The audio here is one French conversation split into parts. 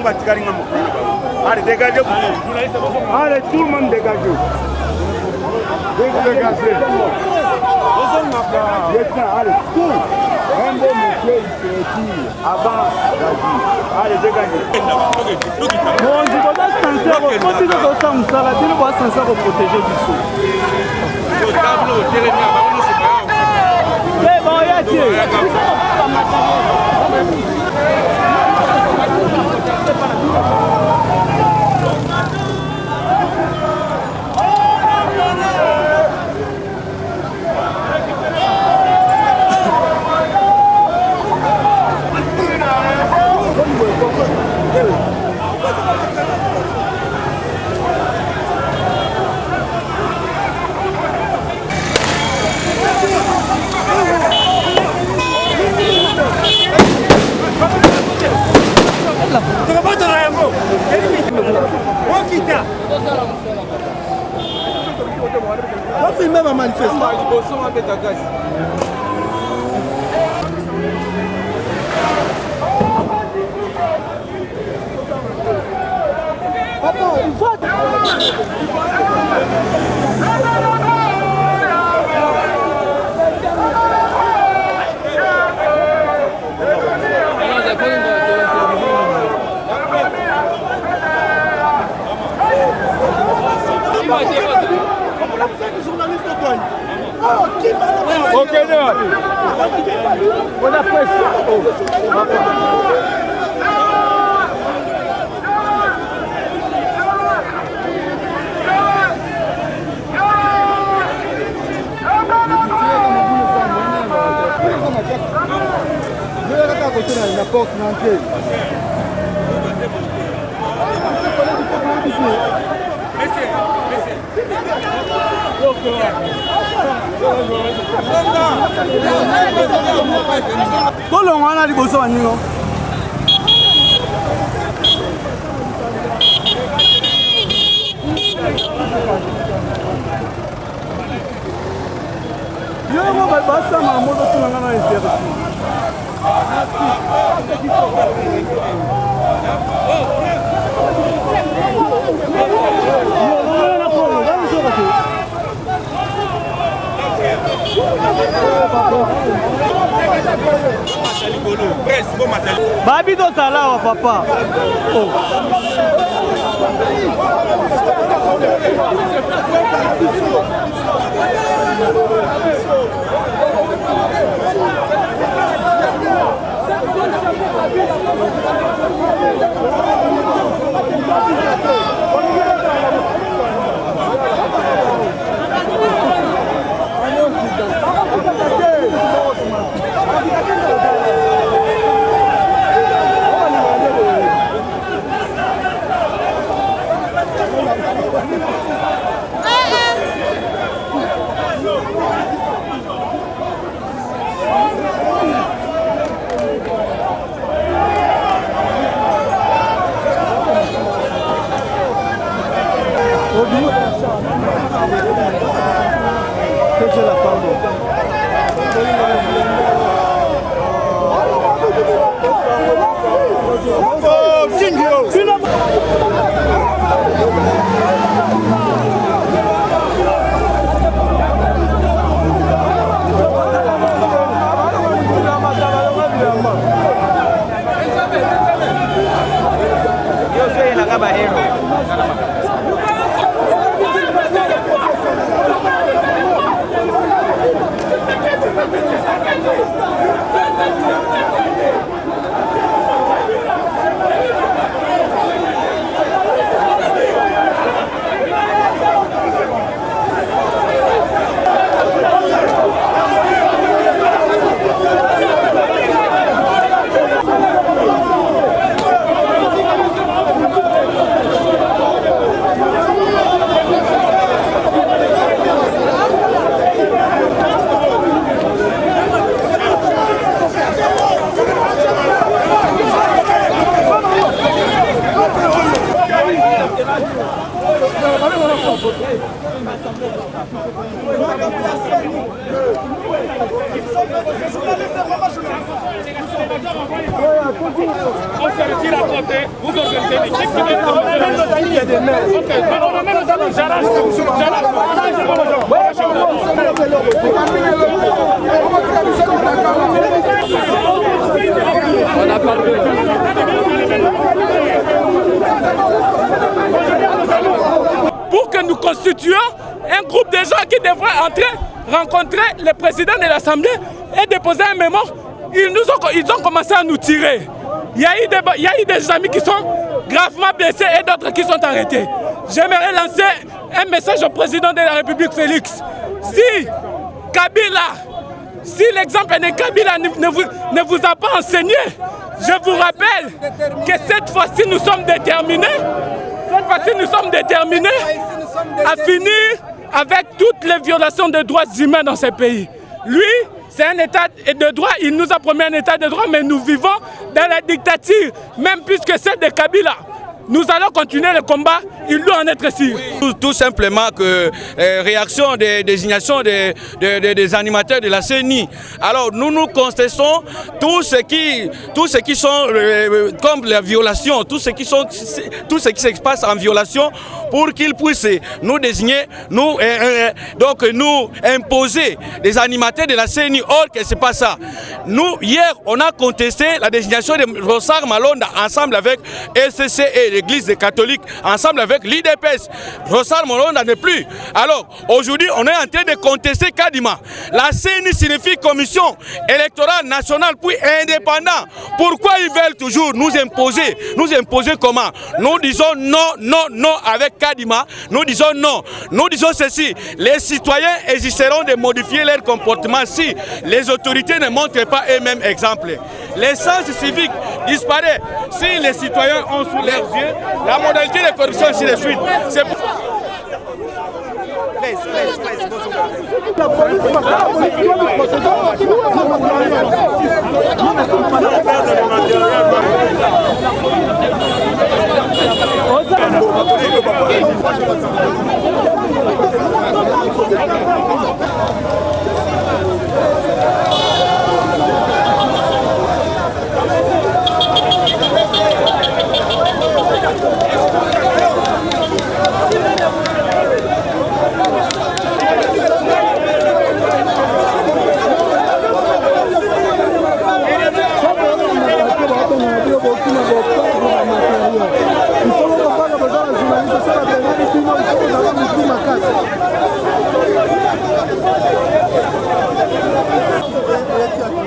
Allez, dégagez. Allez, tout le monde dégagez. Dégagez. Allez, tout. Un bon monsieur, il se retire avant d'agir. Allez, dégagez. Bon, je dois sincère, quand il est ça, il doit sincère protéger du sou. Mais bon, il y a Dieu. On fait même un manifestant. Papa, il faut... Ok, on a presque. La porte d'entrée. Tolong wana liboso wanino. Yo mo basa mamoto tulanga na interest. Babi do salawa papa. Oh. On se retire à côté, vous organisez l'équipe qui va il y a des maires. Ok, on a même dans le Jara. On a parlé. Pour que nous constituions un groupe de gens qui devraient rencontrer le président de l'Assemblée et déposer un mémo, ils ont commencé à nous tirer. Il y a eu des amis qui sont gravement blessés et d'autres qui sont arrêtés. J'aimerais lancer un message au président de la République, Félix. Si l'exemple de Kabila ne vous a pas enseigné, je vous rappelle que cette fois-ci nous sommes déterminés. À finir avec toutes les violations des droits humains dans ce pays. Lui, c'est un état de droit, il nous a promis un état de droit, mais nous vivons dans la dictature, même puisque c'est de Kabila. Nous allons continuer le combat, il doit en être sûr. Tout simplement que réaction des désignations des animateurs de la CENI. Alors nous contestons tout ce qui sont comme la violation, tout ce qui se passe en violation pour qu'ils puissent nous désigner, nous imposer des animateurs de la CENI. Or que c'est pas ça. Nous hier on a contesté la désignation de Rossard Malonda ensemble avec SCC et l'Église des catholiques, ensemble avec l'IDPS. Rossard Malonda n'est plus. Alors aujourd'hui on est en train de contester Kadima. La CENI signifie Commission électorale nationale puis indépendant. Pourquoi ils veulent toujours nous imposer comment? Nous disons non, non, non avec Kadima. Nous disons non. Nous disons ceci. Les citoyens hésiteront de modifier leur comportement si les autorités ne montrent pas eux-mêmes exemple. L'essence civique disparaît si les citoyens ont sous leurs yeux la modalité de corruption ainsi de suite. C'est pour...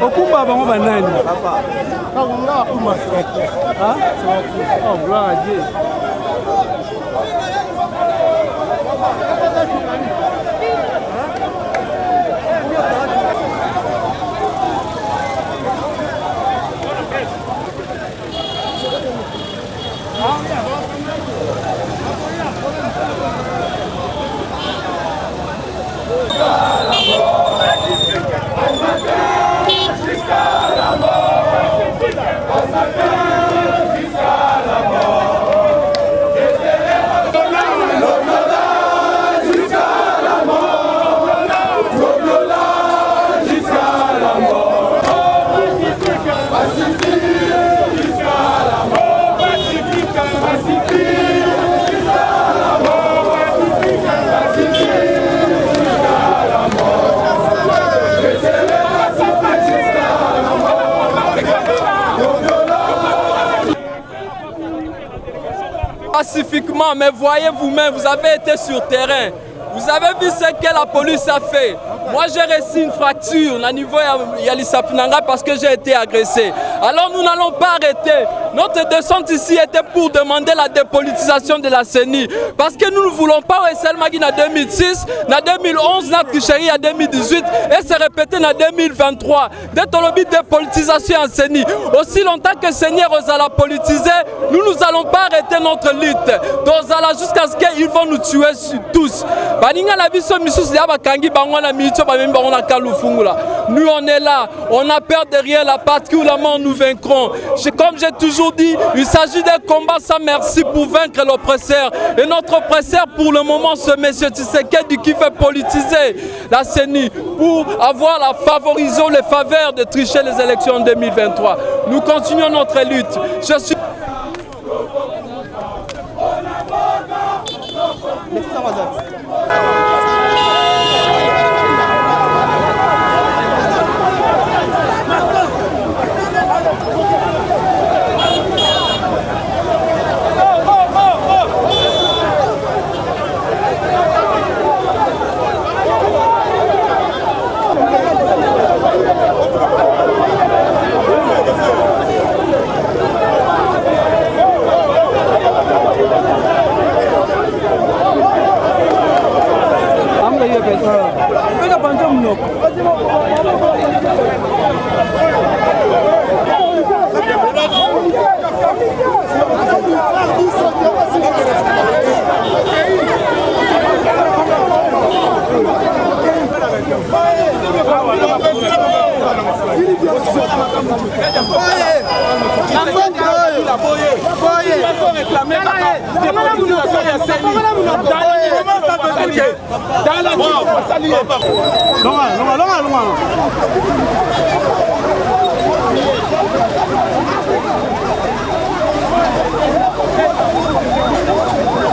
Okumba bango banani? Oh, gloire à Dieu. Pacifiquement, mais voyez vous-même, vous avez été sur terrain. Vous avez vu ce que la police a fait. Moi, j'ai reçu une fracture au niveau de Yalisapinanga parce que j'ai été agressé. Alors, nous n'allons pas arrêter. Notre descente ici était pour demander la dépolitisation de la CENI. Parce que nous ne voulons pas Wessel Magui en 2006, en 2011, en Tricherie en 2018 et se répéter en 2023. Dès que dépolitisation en CENI. Aussi longtemps que Seigneur Ozala politisé, nous allons pas arrêter notre lutte. D'Ozala jusqu'à ce qu'ils vont nous tuer tous. Nous on est là, on a peur de rien là, particulièrement nous nous vaincrons. Comme j'ai toujours dit, il s'agit d'un combat sans merci pour vaincre l'oppresseur. Et notre oppresseur pour le moment, ce monsieur Tshisekedi qui fait politiser la CENI pour avoir favorisons les faveurs de tricher les élections en 2023. Nous continuons notre lutte. Je suis...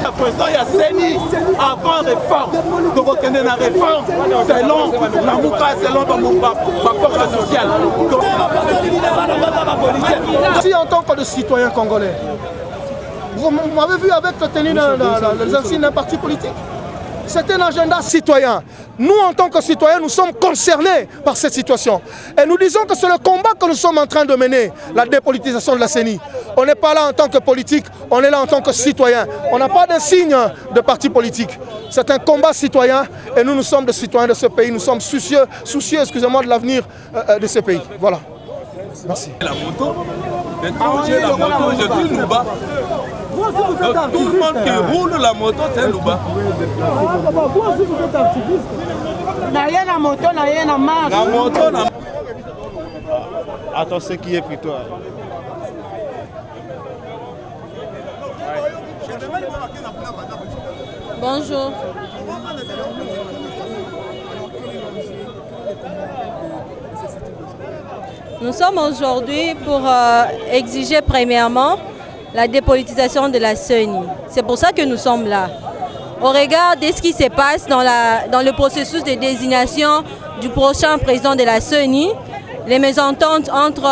Le président y a CENI avant réforme, de reconnaître la réforme selon la mouka, selon ma force sociale. Si en tant que citoyen congolais, vous m'avez vu avec la tenue des insignes d'un parti politique. C'est un agenda citoyen. Nous, en tant que citoyens, nous sommes concernés par cette situation. Et nous disons que c'est le combat que nous sommes en train de mener, la dépolitisation de la CENI. On n'est pas là en tant que politique, on est là en tant que citoyen. On n'a pas d'insigne de parti politique. C'est un combat citoyen et nous sommes des citoyens de ce pays. Nous sommes soucieux excusez-moi, de l'avenir de ce pays. Voilà. Merci. La moto, maintenant j'ai la moto, je suis Louba. Donc, tout le monde qui roule la moto, c'est un Louba. Vous aussi, vous êtes activiste. La moto, la marche. La moto, la... Attends, ce qui est plutôt... Bonjour. Nous sommes aujourd'hui pour exiger premièrement la dépolitisation de la CENI. C'est pour ça que nous sommes là. Au regard de ce qui se passe dans le processus de désignation du prochain président de la CENI, les mésententes entre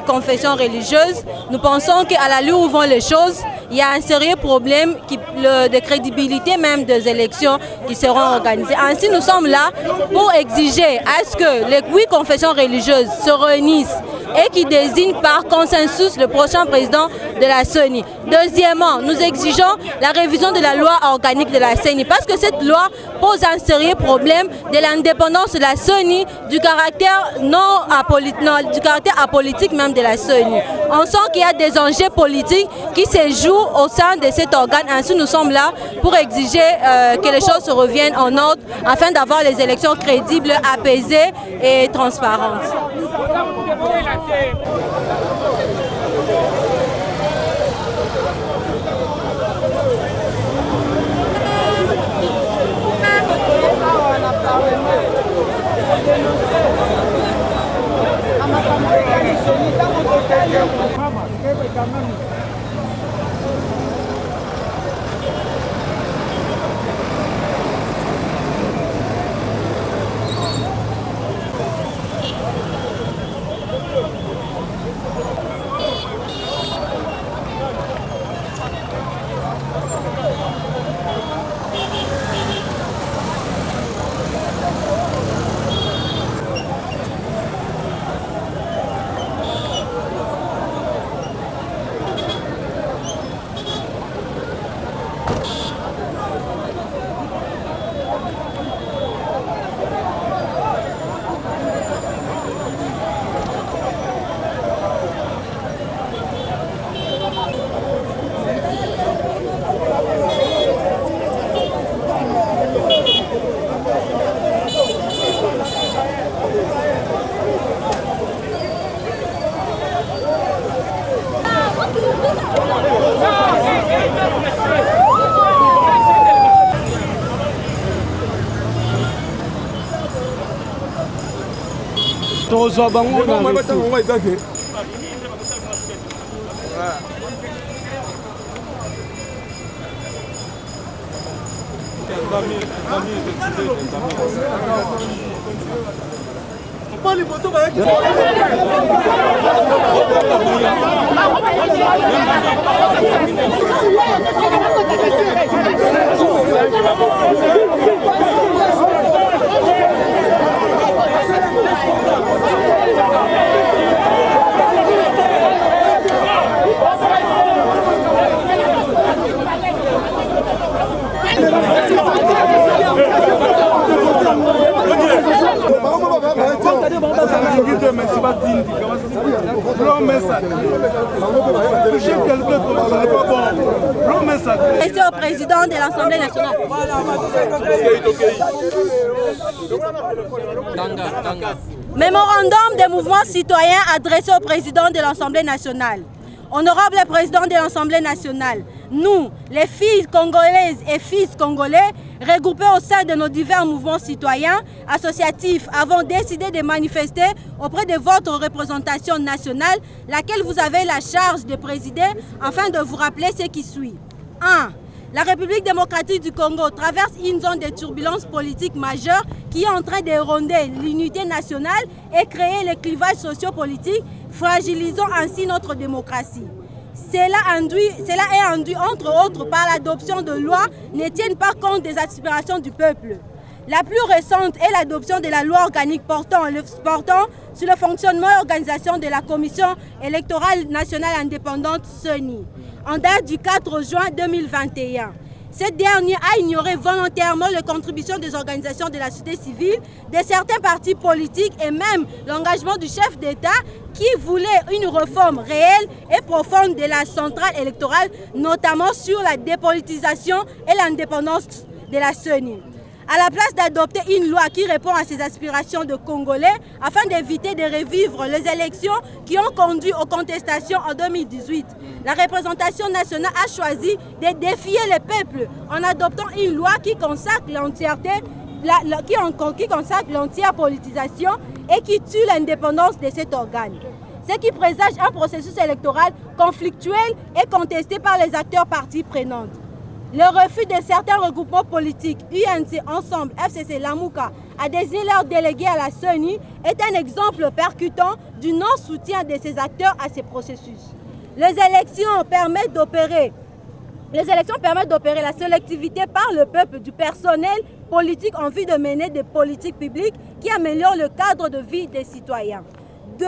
confessions religieuses, nous pensons qu'à l'allure où vont les choses, il y a un sérieux problème de crédibilité même des élections qui seront organisées. Ainsi, nous sommes là pour exiger à ce que les 8 confessions religieuses se réunissent et qui désignent par consensus le prochain président de la CENI. Deuxièmement, nous exigeons la révision de la loi organique de la CENI parce que cette loi pose un sérieux problème de l'indépendance de la CENI, du caractère du caractère apolitique même de la CENI. On sent qu'il y a des enjeux politiques qui se jouent au sein de cet organe. Ainsi, nous sommes là pour exiger que les choses se reviennent en ordre afin d'avoir les élections crédibles, apaisées et transparentes. bozwa bango na retour. Merci au président de l'Assemblée nationale. Mémorandum des mouvements citoyens adressé au président de l'Assemblée nationale. Honorable président de l'Assemblée nationale, nous, les filles congolaises et fils congolais, regroupés au sein de nos divers mouvements citoyens associatifs, avons décidé de manifester auprès de votre représentation nationale, laquelle vous avez la charge de présider, afin de vous rappeler ce qui suit. 1. La République démocratique du Congo traverse une zone de turbulence politique majeure qui est en train d'éroder l'unité nationale et créer les clivages sociopolitiques, fragilisant ainsi notre démocratie. Cela est induit entre autres par l'adoption de lois ne tiennent pas compte des aspirations du peuple. La plus récente est l'adoption de la loi organique portant sur le fonctionnement et l'organisation de la Commission électorale nationale indépendante CENI, en date du 4 juin 2021. Cette dernière a ignoré volontairement les contributions des organisations de la société civile, de certains partis politiques et même l'engagement du chef d'État qui voulait une réforme réelle et profonde de la centrale électorale, notamment sur la dépolitisation et l'indépendance de la CENI. À la place d'adopter une loi qui répond à ces aspirations de Congolais, afin d'éviter de revivre les élections qui ont conduit aux contestations en 2018, la représentation nationale a choisi de défier le peuple en adoptant une loi qui consacre l'entièreté, qui consacre l'entière politisation et qui tue l'indépendance de cet organe. Ce qui présage un processus électoral conflictuel et contesté par les acteurs parties prenantes. Le refus de certains regroupements politiques, UNC, Ensemble, FCC, Lamouka, à désigner leurs délégués à la CENI est un exemple percutant du non-soutien de ces acteurs à ces processus. Les élections permettent d'opérer la sélectivité par le peuple du personnel politique en vue de mener des politiques publiques qui améliorent le cadre de vie des citoyens. 2.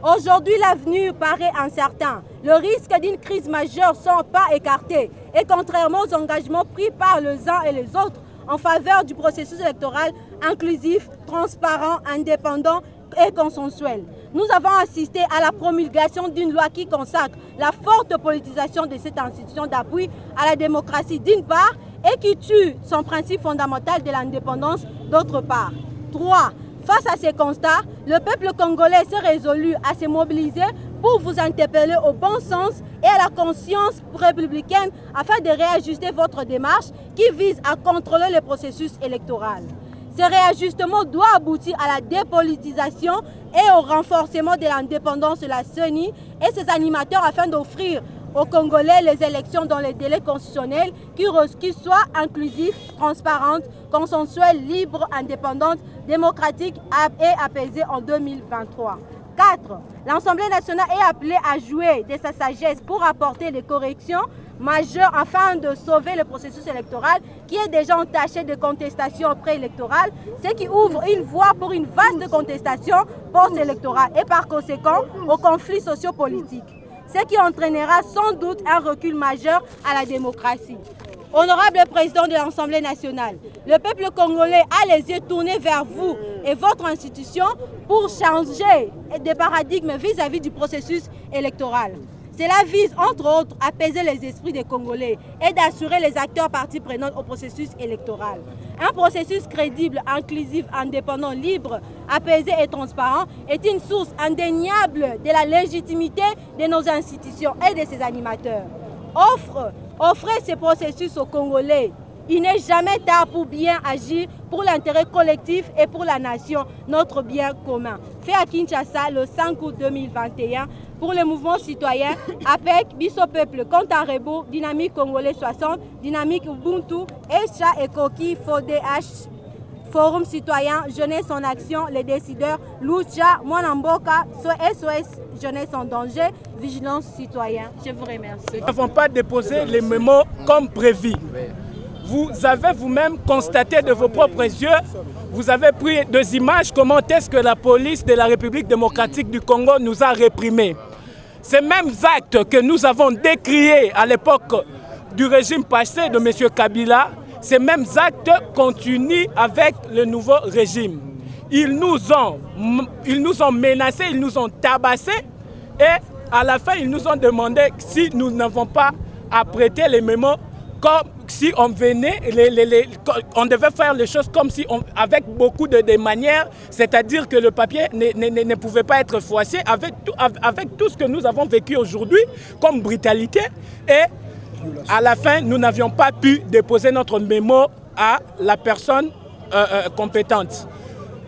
Aujourd'hui, l'avenir paraît incertain. Le risque d'une crise majeure ne sont pas écartés. Et contrairement aux engagements pris par les uns et les autres en faveur du processus électoral inclusif, transparent, indépendant et consensuel, nous avons assisté à la promulgation d'une loi qui consacre la forte politisation de cette institution d'appui à la démocratie d'une part et qui tue son principe fondamental de l'indépendance d'autre part. 3. Face à ces constats, le peuple congolais s'est résolu à se mobiliser pour vous interpeller au bon sens et à la conscience républicaine afin de réajuster votre démarche qui vise à contrôler le processus électoral. Ce réajustement doit aboutir à la dépolitisation et au renforcement de l'indépendance de la CENI et ses animateurs afin d'offrir aux Congolais les élections dans les délais constitutionnels qui soient inclusifs, transparentes, consensuelles, libres, indépendantes, démocratiques et apaisées en 2023. 4. L'Assemblée nationale est appelée à jouer de sa sagesse pour apporter des corrections majeures afin de sauver le processus électoral qui est déjà entaché de contestations préélectorales, ce qui ouvre une voie pour une vaste contestation post-électorale et par conséquent aux conflits sociopolitiques, ce qui entraînera sans doute un recul majeur à la démocratie. Honorable président de l'Assemblée nationale, le peuple congolais a les yeux tournés vers vous et votre institution pour changer de paradigme vis-à-vis du processus électoral. Cela vise, entre autres, à apaiser les esprits des Congolais et d'assurer les acteurs parties prenantes au processus électoral. Un processus crédible, inclusif, indépendant, libre, apaisé et transparent est une source indéniable de la légitimité de nos institutions et de ses animateurs. Offrez ce processus aux Congolais Il n'est jamais tard pour bien agir pour l'intérêt collectif et pour la nation, notre bien commun. Fait à Kinshasa le 5 août 2021 pour le mouvement citoyen APEC, Biso Peuple, Compte à Rebo, Dynamique Congolais 60, Dynamique Ubuntu, Echa et Koki, FODH, Forum citoyen, Jeunesse en action, les décideurs, Lucha, Mwanamboka, SOS, Jeunesse en danger, Vigilance citoyen. Je vous remercie. Nous n'avons pas déposé les mémos comme prévu. Vous avez vous-même constaté de vos propres yeux, vous avez pris des images, comment est-ce que la police de la République démocratique du Congo nous a réprimés. Ces mêmes actes que nous avons décriés à l'époque du régime passé de M. Kabila, ces mêmes actes continuent avec le nouveau régime. Ils nous ont menacés, ils nous ont tabassés et à la fin, ils nous ont demandé si nous n'avons pas à prêter les mémos comme si on venait, on devait faire les choses comme si avec beaucoup de manières, c'est-à-dire que le papier ne pouvait pas être froissé avec tout ce que nous avons vécu aujourd'hui comme brutalité et à la fin, nous n'avions pas pu déposer notre mémo à la personne compétente.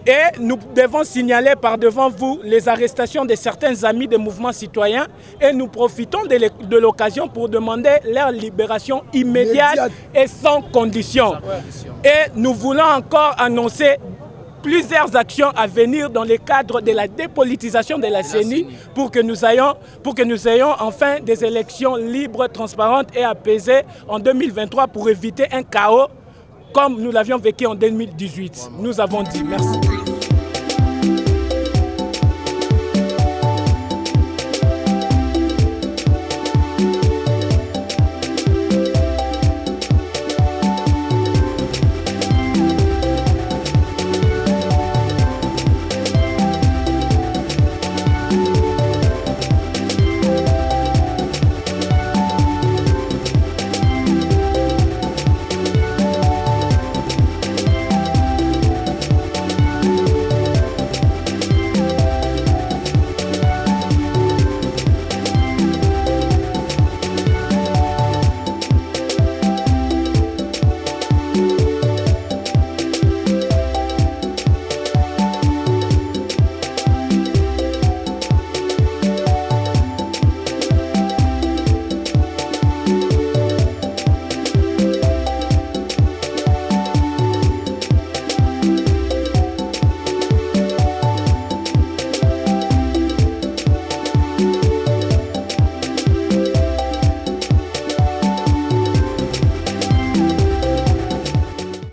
Et nous devons signaler par devant vous les arrestations de certains amis des mouvements citoyens et nous profitons de l'occasion pour demander leur libération immédiate et sans condition. Et nous voulons encore annoncer plusieurs actions à venir dans le cadre de la dépolitisation de la CENI pour que nous ayons enfin des élections libres, transparentes et apaisées en 2023 pour éviter un chaos comme nous l'avions vécu en 2018. Nous avons dit merci.